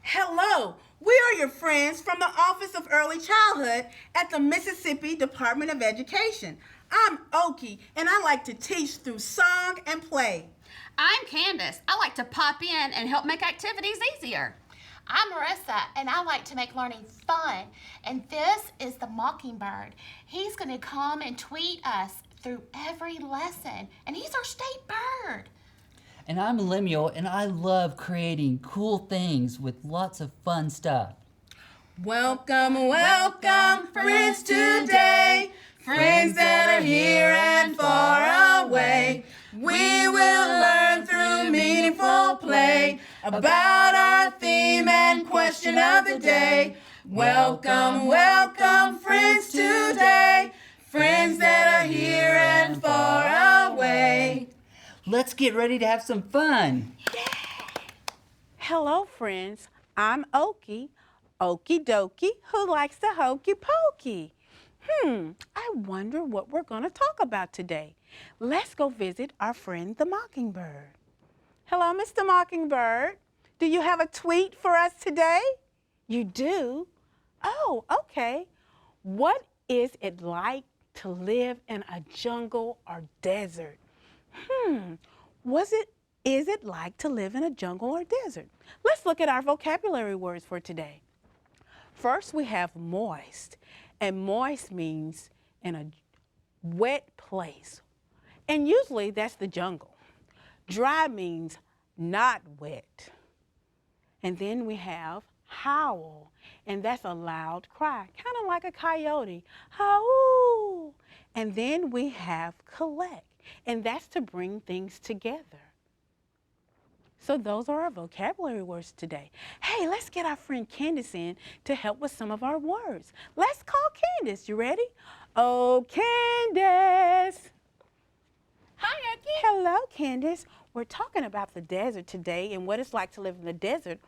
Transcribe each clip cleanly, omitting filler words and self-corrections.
Hello, we are your friends from the Office of Early Childhood at the Mississippi Department of Education. I'm Oki, and I like to teach through song and play. I'm Candice. I like to pop in and help make activities easier. I'm Marissa, and I like to make learning fun. And this is the Mockingbird. He's going to come and tweet us through every lesson, and he's our state bird. And I'm Lemuel, and I love creating cool things with lots of fun stuff. Welcome, welcome, friends today. Friends that are here and far away. We will learn through meaningful play about our theme and question of the day. Welcome, welcome, friends today. Friends that are here and far away. Let's get ready to have some fun. Hello, friends. I'm Okie, Okie dokie, who likes to hokey pokey. I wonder what we're going to talk about today. Let's go visit our friend the Mockingbird. Hello, Mr. Mockingbird. Do you have a tweet for us today? You do? Oh, okay. What is it like to live in a jungle or desert? Is it like to live in a jungle or desert? Let's look at our vocabulary words for today. First, we have moist, and moist means in a wet place, and usually that's the jungle. Dry means not wet. And then we have howl, and that's a loud cry, kind of like a coyote. Howl! And then we have collect, and that's to bring things together. So those are our vocabulary words today. Hey, let's get our friend Candice in to help with some of our words. Let's call Candice. You ready? Oh, Candice. Hi, Oki. Hello, Candice. We're talking about the desert today and what it's like to live in the desert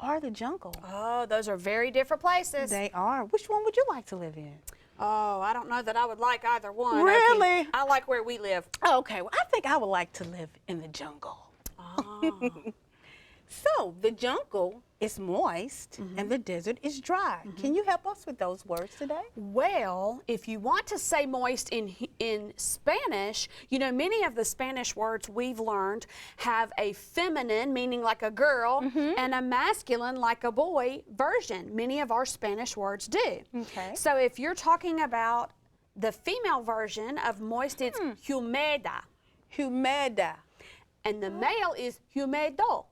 or the jungle. Oh, those are very different places. They are. Which one would you like to live in? Oh, I don't know that I would like either one. Really? Oki. I like where we live. Okay, well, I think I would like to live in the jungle. Oh. So the jungle is moist and the desert is dry. Can you help us with those words today? Well, if you want to say moist in Spanish, you know, many of the Spanish words we've learned have a feminine, meaning like a girl, and a masculine, like a boy, version. Many of our Spanish words do. Okay. So if you're talking about the female version of moist, it's humeda, Humeda. and the male is humedo.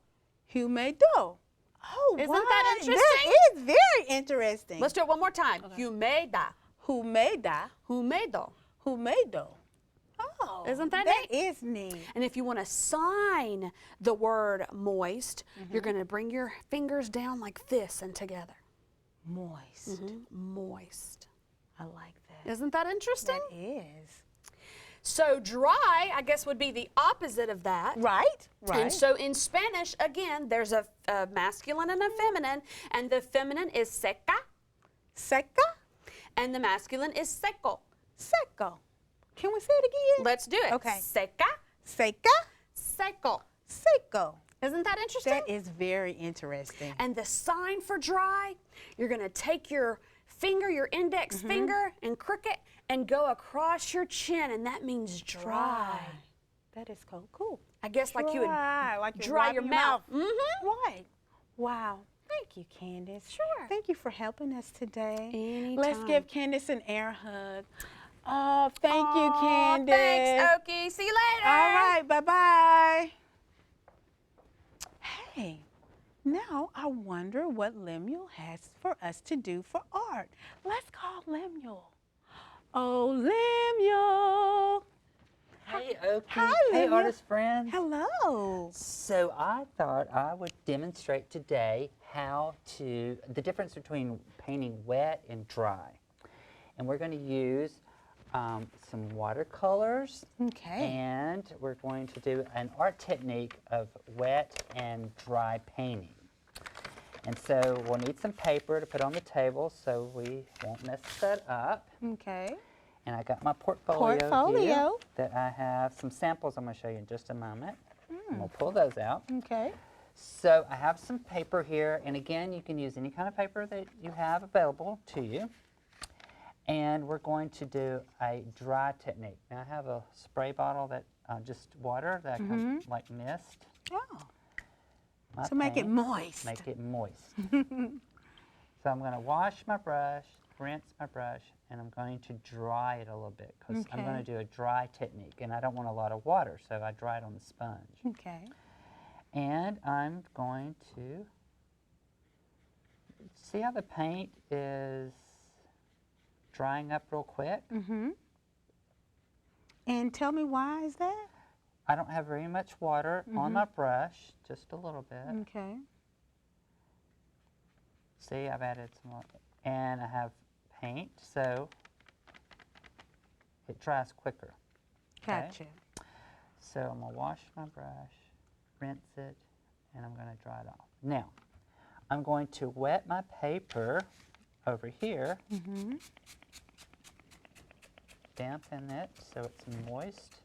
Humedo. Oh, Isn't wow. that interesting? That is very interesting. Let's do it one more time. Humeda, Humeda. humedo. Humedo. Oh, Isn't that that neat? is neat. And if you want to sign the word moist, you're going to bring your fingers down like this and together. Moist. Moist. I like that. Isn't that interesting? That is. So dry, I guess, would be the opposite of that. Right, right. And so in Spanish, again, there's a masculine and a feminine, and the feminine is seca, Seca, and the masculine is seco. seco. Can we say it again? Let's do it. Okay. Seca, Seca, seco. seco. Isn't that interesting? That is very interesting. And the sign for dry, you're going to take your finger, your index finger, and crook it and go across your chin, and that means dry. That is cool. I guess like you would like you're dry your wiping mouth. Right. Wow. Thank you, Candice. Sure. Thank you for helping us today. Anytime. Let's give Candice an air hug. Oh, thank you, Aw, Candice. Thanks, Oki. See you later. All right, bye-bye. Hey, now I wonder what Lemuel has for us to do for art. Let's call Lemuel. Oh, Lemuel. Hey, Oki. Hi, Hey, Lemuel. artist friends. Hello. So I thought I would demonstrate today the difference between painting wet and dry. And we're going to use some watercolors. Okay. And we're going to do an art technique of wet and dry painting. And so we'll need some paper to put on the table so we won't mess that up. Okay. And I got my portfolio here Portfolio. that I have some samples I'm going to show you in just a moment. And we'll pull those out. Okay. So I have some paper here, and again, you can use any kind of paper that you have available to you. And we're going to do a dry technique. Now I have a spray bottle that just water that can like mist. Oh, My so make it paints, moist. Make it moist. So I'm going to wash my brush, rinse my brush, and I'm going to dry it a little bit because I'm going to do a dry technique, and I don't want a lot of water, so I dry it on the sponge. Okay. And I'm going to see how the paint is drying up real quick. And tell me, why is that? I don't have very much water on my brush, just a little bit. Okay. See, I've added some more. And I have paint, so it dries quicker. Okay? Gotcha. So I'm going to wash my brush, rinse it, and I'm going to dry it off. Now, I'm going to wet my paper over here, dampen it so it's moist,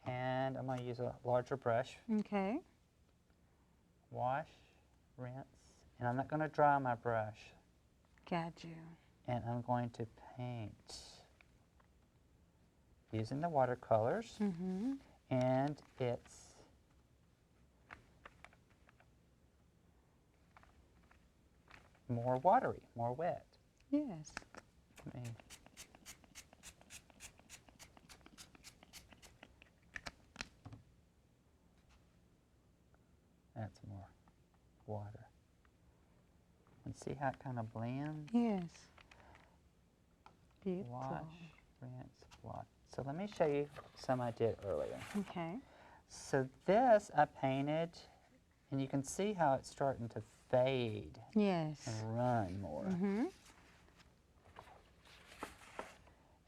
and I'm going to use a larger brush, Okay. wash, rinse, and I'm not going to dry my brush, Got you. and I'm going to paint using the watercolors, and it's more watery, more wet. Yes. Let me- That's more water. And see how it kind of blends? Yes. Beautiful. Wash, rinse, wash. So let me show you some I did earlier. Okay. So this I painted, and you can see how it's starting to fade Yes. and run more.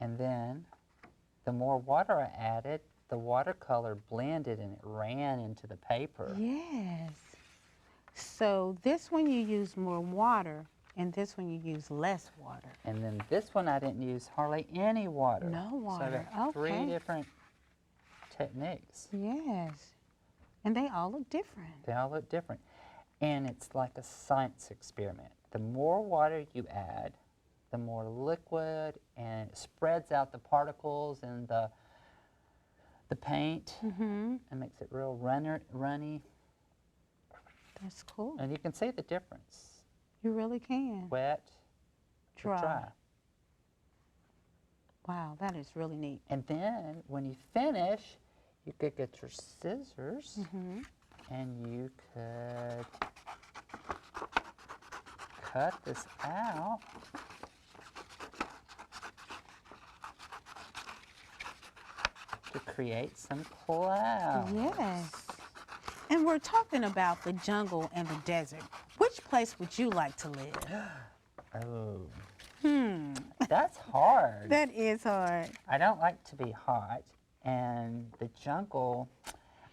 And then the more water I added, the watercolor blended and it ran into the paper. Yes. So this one you use more water, and this one you use less water. And then this one I didn't use hardly any water. No So I water. got three Okay. different techniques. Yes. And they all look different. They all look different. And it's like a science experiment. The more water you add, the more liquid, and it spreads out the particles and the paint and makes it real runny. That's cool. And you can see the difference. You really can. Wet, to Dry. dry. Wow, that is really neat. And then when you finish, you could get your scissors and you could cut this out. To create some clouds. Yes. And we're talking about the jungle and the desert. Which place would you like to live? Oh. That's hard. That is hard. I don't like to be hot, and the jungle,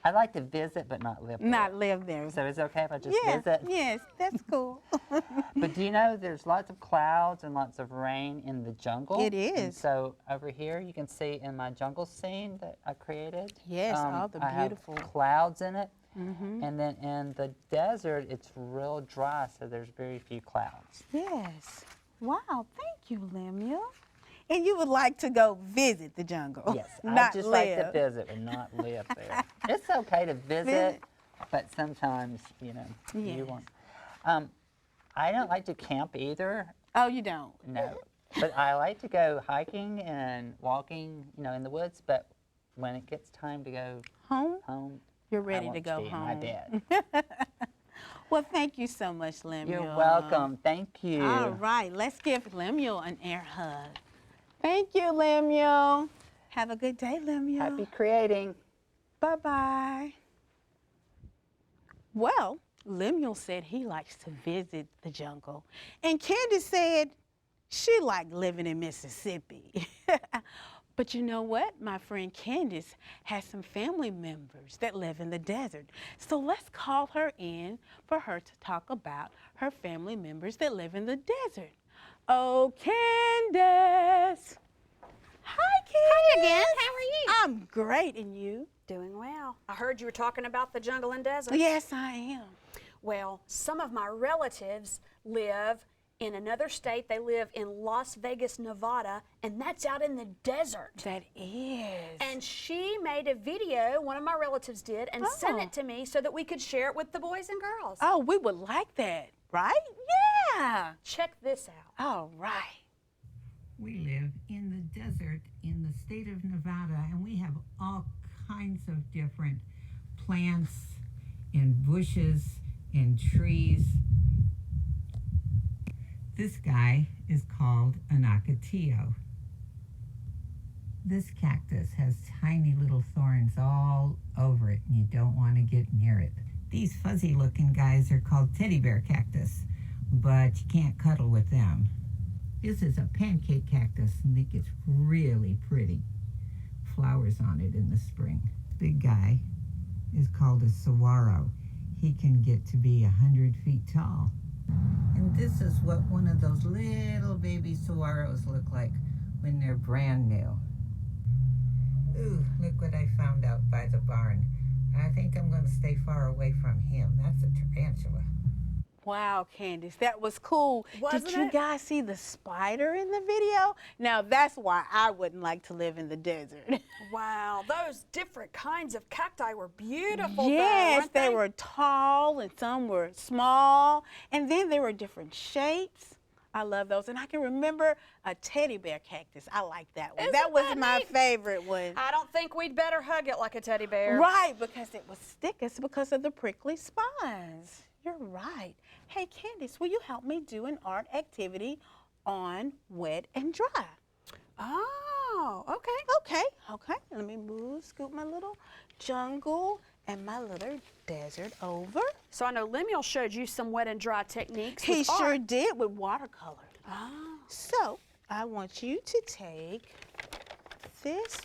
I like to visit but not live there. Not live there. So is it okay if I just Yes, visit? yes, that's cool. But do you know there's lots of clouds and lots of rain in the jungle? It And is. so over here you can see in my jungle scene that I created. Yes, all the I have beautiful. clouds in it. And then in the desert it's real dry, so there's very few clouds. Yes. Wow, thank you, Lemuel. And you would like to go visit the jungle? Yes, not I just live. like to visit and not live there. It's okay to visit, but sometimes, you know, Yes. you want. I don't like to camp either. Oh, you don't? No, but I like to go hiking and walking, you know, in the woods. But when it gets time to go Home? home, You're I ready want to go be home. in my bed. Well, thank you so much, Lemuel. You're welcome. Thank you. All right, let's give Lemuel an air hug. Thank you, Lemuel. Have a good day, Lemuel. Happy creating. Bye-bye. Well, Lemuel said he likes to visit the jungle. And Candice said she liked living in Mississippi. But you know what? My friend Candice has some family members that live in the desert. So let's call her in for her to talk about her family members that live in the desert. Oh, Candice. Hi, Candice. Hi again. How are you? I'm great, and you? Doing well. I heard you were talking about the jungle and desert. Yes, I am. Well, some of my relatives live in another state. They live in Las Vegas, Nevada, and that's out in the desert. That is. And she made a video, one of my relatives did, and sent it to me so that we could share it with the boys and girls. Oh, we would like that, right? Yeah. Check this out. All right. We live in the desert in the state of Nevada, and we have all kinds of different plants and bushes and trees. This guy is called an ocotillo. This cactus has tiny little thorns all over it, and you don't want to get near it. These fuzzy looking guys are called teddy bear cactus, but you can't cuddle with them. This is a pancake cactus, and it gets really pretty. Flowers on it in the spring. Big guy is called a saguaro. He can get to be 100 feet tall. And this is what one of those little baby saguaros look like when they're brand new. Ooh, look what I found out by the barn. I think I'm going to stay far away from him. That's a tarantula. Wow, Candice, that was cool. Wasn't Did you it? guys see the spider in the video? Now, that's why I wouldn't like to live in the desert. Wow, those different kinds of cacti were beautiful. Yes, weren't they were tall and some were small, and then there were different shapes. I love those, and I can remember a teddy bear cactus. I like that one. Isn't That was that my neat? favorite one. I don't think we'd better hug it like a teddy bear. Right, because it was stick. It's because of the prickly spines. You're right. Hey, Candice, will you help me do an art activity on wet and dry? Oh, okay. Okay. Let me scoot my little jungle and my little desert over. So I know Lemuel showed you some wet and dry techniques. He with sure art. did with watercolor. Oh. So I want you to take this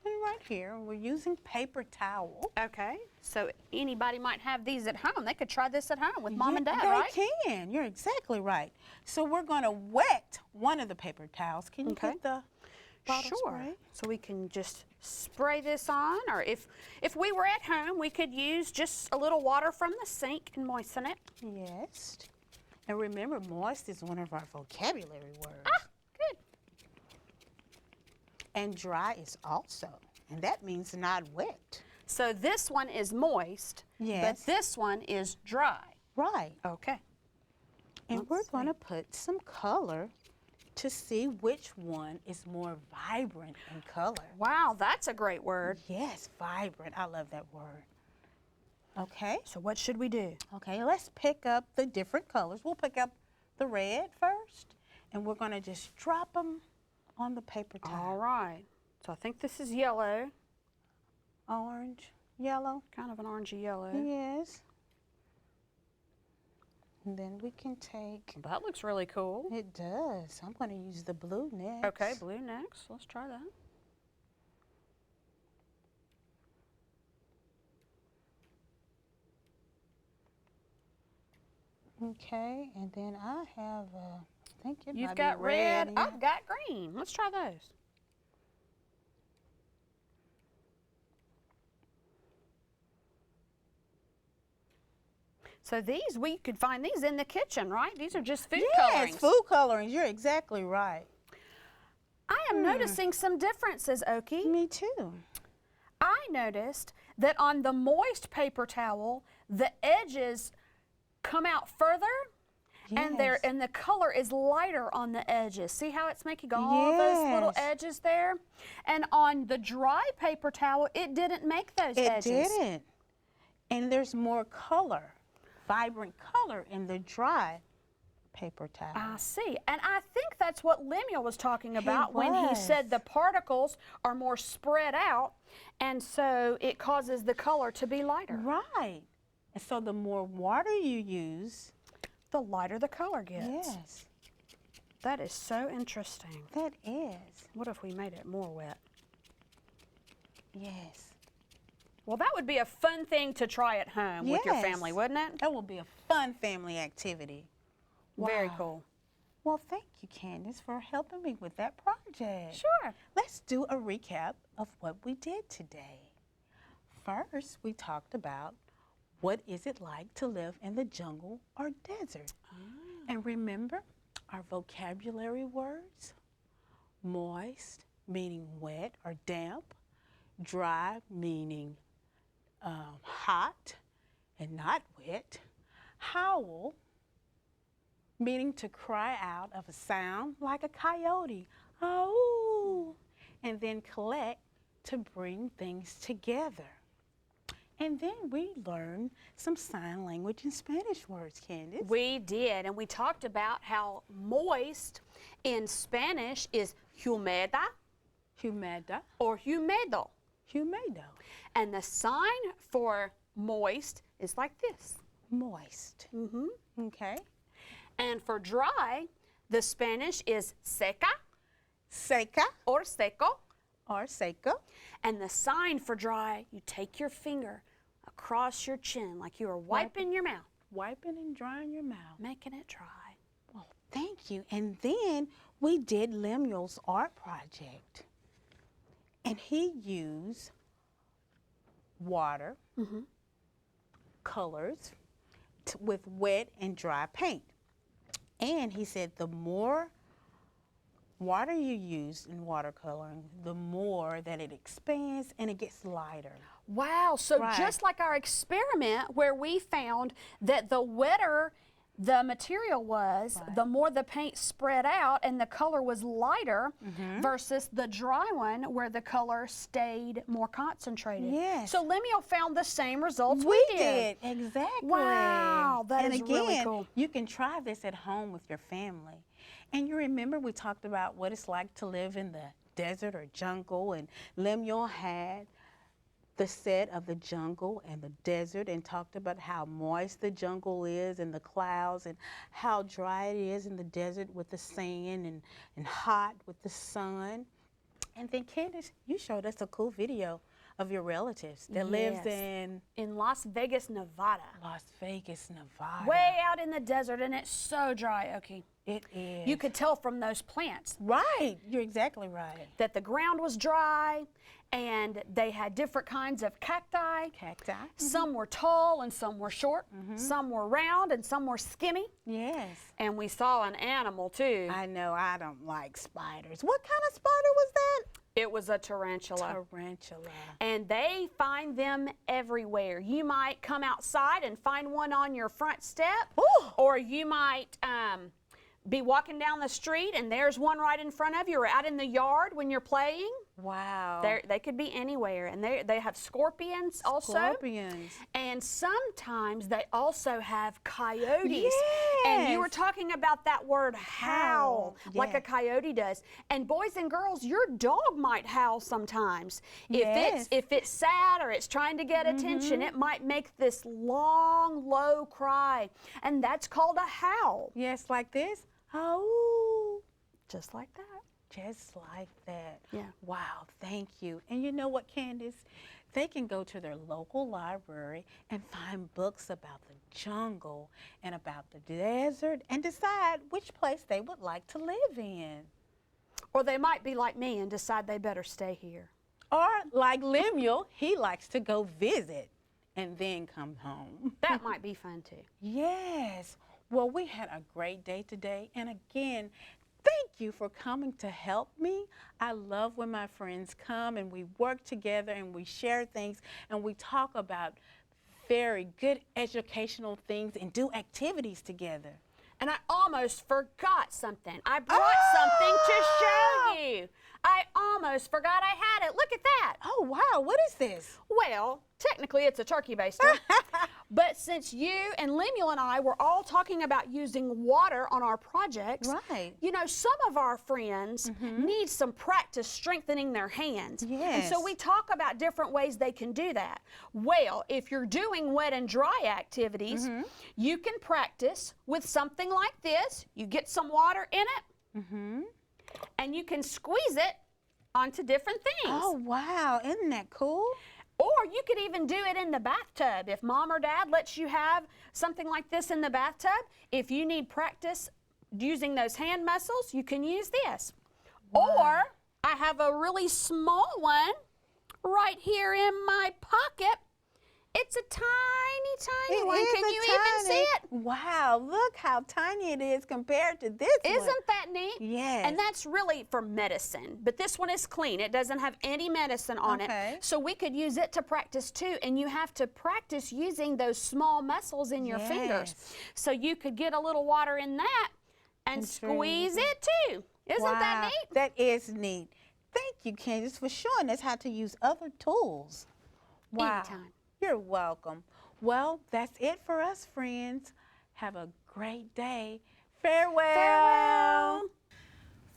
one right here. We're using paper towel. Okay. So anybody might have these at home. They could try this at home with mom and dad, they right? can. You're exactly right. So we're going to wet one of the paper towels. Can you Okay. get the bottle Sure. spray? So we can just spray this on, or if we were at home, we could use just a little water from the sink and moisten it. Yes. And remember, moist is one of our vocabulary words. Ah, good. And dry is also. And that means not wet. So this one is moist, Yes. but this one is dry. Right. Okay. And we're going to put some color to see which one is more vibrant in color. Wow, that's a great word. Yes, vibrant. I love that word. Okay. So what should we do? Okay, let's pick up the different colors. We'll pick up the red first, and we're going to just drop them on the paper All towel. right. So I think this is yellow, Orange, yellow. kind of an orangey yellow. Yes. And then we can take, That looks really cool. it does. I'm going to use the blue next. Okay, blue next. Let's try that. Okay, and then I have, I think it You've might got be red. yeah. I've got green. Let's try those. So these, we could find these in the kitchen, right? These are just food colorings. Yes, food colorings. You're exactly right. I am noticing some differences, Oki. Me too. I noticed that on the moist paper towel, the edges come out further, and Yes. and the color is lighter on the edges. See how it's making all those little Yes. edges there? And on the dry paper towel, it didn't make those It edges. didn't. And there's more color, vibrant color in the dry paper towel. I see. And I think that's what Lemuel was talking about when he was. said the particles are more spread out, and so it causes the color to be lighter. Right. And so the more water you use, The lighter the color gets. yes, That is so interesting. that is. What if we made it more wet? Yes. Well, that would be a fun thing to try at home with your Yes. family, wouldn't it? That will be a fun family activity. Very Wow. cool. Well, thank you, Candice, for helping me with that project. Sure. Let's do a recap of what we did today. First, we talked about what is it like to live in the jungle or desert. And remember our vocabulary words? Moist, meaning wet or damp. Dry, meaning hot and not wet. Howl, meaning to cry out of a sound like a coyote. Oh, and then collect, to bring things together. And then we learned some sign language and Spanish words, Candice. We did, and we talked about how moist in Spanish is humeda Humeda, or humedo. humedo, And the sign for moist is like this. moist. Mm-hmm. Okay. And for dry, the Spanish is seca Seca or seco. or seco. And the sign for dry, you take your finger across your chin like you are wiping your mouth, Wiping and drying your mouth. making it dry. Well, thank you. And then we did Lemuel's art project. And he used water, colors, with wet and dry paint. And he said the more water you use in watercoloring, the more that it expands and it gets lighter. Wow, so Right. just like our experiment where we found that the wetter the material was, the more the paint spread out and the color was lighter versus the dry one where the color stayed more concentrated. Yes. So Lemuel found the same results We we did, exactly. Wow, that and is again, really cool. You can try this at home with your family. And you remember we talked about what it's like to live in the desert or jungle, and Lemuel had the set of the jungle and the desert and talked about how moist the jungle is and the clouds and how dry it is in the desert with the sand and hot with the sun. And then Candice, you showed us a cool video of your relatives that lives Yes. in Las Vegas, Nevada. Las Vegas, Nevada. Way out in the desert, and it's so dry, okay. It is. You could tell from those plants Right. You're exactly right. that the ground was dry, and they had different kinds of cacti. Cacti. Some were tall and some were short. Some were round and some were skinny. Yes. And we saw an animal too. I know I don't like spiders. What kind of spider was that? It was a tarantula. Tarantula. And they find them everywhere. You might come outside and find one on your front step, Ooh. or you might be walking down the street and there's one right in front of you, or out in the yard when you're playing. Wow. They could be anywhere. And they have scorpions also. Scorpions. And sometimes they also have coyotes. And you were Yes. talking about that word howl, like Yeah. a coyote does. And boys and girls, your dog might howl sometimes. Yes. If it's sad or it's trying to get attention, it might make this long, low cry. And that's called a howl. Yes, like this. Oh. Just like that. Just like that. Yeah. Wow, thank you. And you know what, Candice? They can go to their local library and find books about the jungle and about the desert and decide which place they would like to live in. Or they might be like me and decide they better stay here. Or like Lemuel, he likes to go visit and then come home. That might be fun too. Yes. Well, we had a great day today. And again, thank you for coming to help me. I love when my friends come and we work together and we share things and we talk about very good educational things and do activities together. And I almost forgot something. I brought something to show you. I almost forgot I had it. Look at that. Oh, wow. What is this? Well, technically it's a turkey baster. But since you and Lemuel and I were all talking about using water on our projects, Right. you know, some of our friends need some practice strengthening their hands. And so Yes. we talk about different ways they can do that. Well, if you're doing wet and dry activities, you can practice with something like this. You get some water in it, and you can squeeze it onto different things. Oh, wow. Isn't that cool? Or you could even do it in the bathtub. If mom or dad lets you have something like this in the bathtub, if you need practice using those hand muscles, you can use this. Or I have a really small one right here in my pocket. It's a tiny one. Can you even see it? Wow, look how tiny it is compared to this one. Isn't that neat? Yes. And that's really for medicine, but this one is clean. It doesn't have any medicine on it. So we could use it to practice too, and you have to practice using those small muscles in your fingers. So you could get a little water in that and squeeze it too. Isn't that neat? That is neat. Thank you, Candice, for showing us how to use other tools. Wow. Anytime. You're welcome. Well, that's it for us, friends. Have a great day. Farewell.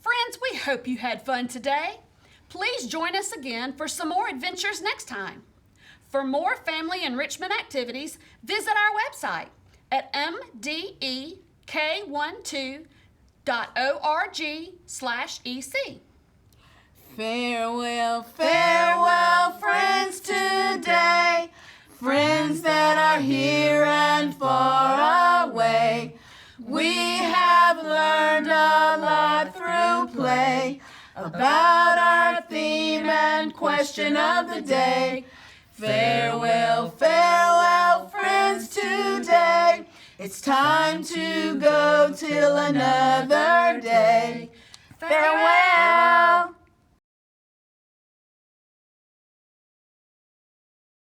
Friends, we hope you had fun today. Please join us again for some more adventures next time. For more family enrichment activities, visit our website at mdek4.2.org/EC. Farewell, farewell, friends today, friends that are here and far away. We have learned a lot through play about our theme and question of the day. Farewell, farewell, friends today. It's time to go till another day. Farewell.